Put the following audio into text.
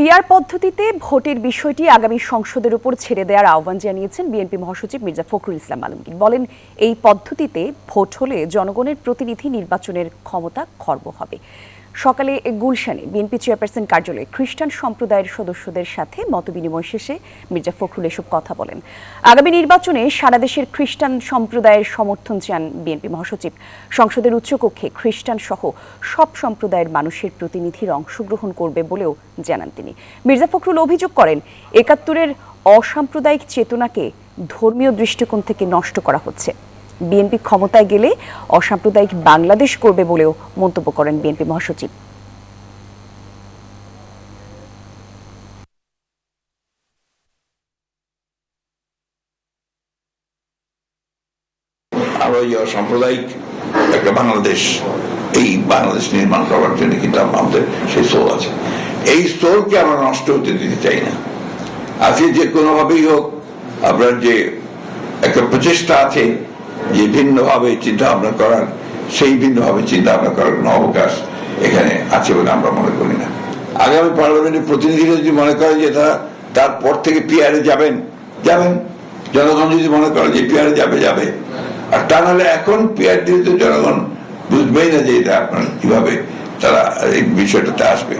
PR পদ্ধতিতে ভোটের বিষয়টি আগামী সংসদের উপর ছেড়ে দেওয়ার আহ্বান জানিয়েছেন বিএনপি মহাসচিব মির্জা ফখরুল ইসলাম আলমগীর। বলেন, এই পদ্ধতিতে ভোট হলে জনগণের প্রতিনিধি নির্বাচনের ক্ষমতা খর্ব হবে। সকালে গুলশানে বিএনপি চেয়ারপারসন কার্যালয়ে খ্রিস্টান সম্প্রদায়ের সদস্যদের সাথে মতবিনিময় শেষে মির্জা ফখরুল এসব কথা বলেন। আগামী নির্বাচনে সারা দেশের খ্রিস্টান সম্প্রদায়ের সমর্থন চান বিএনপি মহাসচিব। সংসদের উচ্চকক্ষে খ্রিস্টান সহ সব সম্প্রদায়ের মানুষের প্রতিনিধির অংশগ্রহণ করবে বলেও জানান তিনি। মির্জা ফখরুল অভিযোগ করেন, ৭১-এর অসাম্প্রদায়িক চেতনাকে ধর্মীয় দৃষ্টিকোণ থেকে নষ্ট করা হচ্ছে। বিএনপি ক্ষমতায় গেলে অসাম্প্রদায়িক বাংলাদেশ করবে বলেও মন্তব্য করেন বিএনপি মহাসচিব। আমরা এই অসাম্প্রদায়িক একটা বাংলাদেশ, এই বাংলাদেশ নির্মাণ করার জন্য কিন্তু আমাদের সেই সোল আছে। এই সোলকে আমরা নষ্ট হতে দিতে চাই না। আজকে যে কোনোভাবেই হোক আপনার যে একটা প্রচেষ্টা আছে যে ভিন্নভাবে চিন্তা ভাবনা করার, সেই ভিন্নভাবে চিন্তা ভাবনা করার কোনো অবকাশ এখানে আছে বলে আমরা মনে করি না। আগামী পার্লামেন্টের প্রতিনিধিরা যদি মনে করে যে তারা তারপর থেকে পিআরে যাবেন, জনগণ যদি মনে করে যে পিআরে যাবে, আর তা নাহলে এখন পিআর দিলে তো জনগণ বুঝবেই না যে এটা আপনার কিভাবে তারা এই বিষয়টাতে আসবে।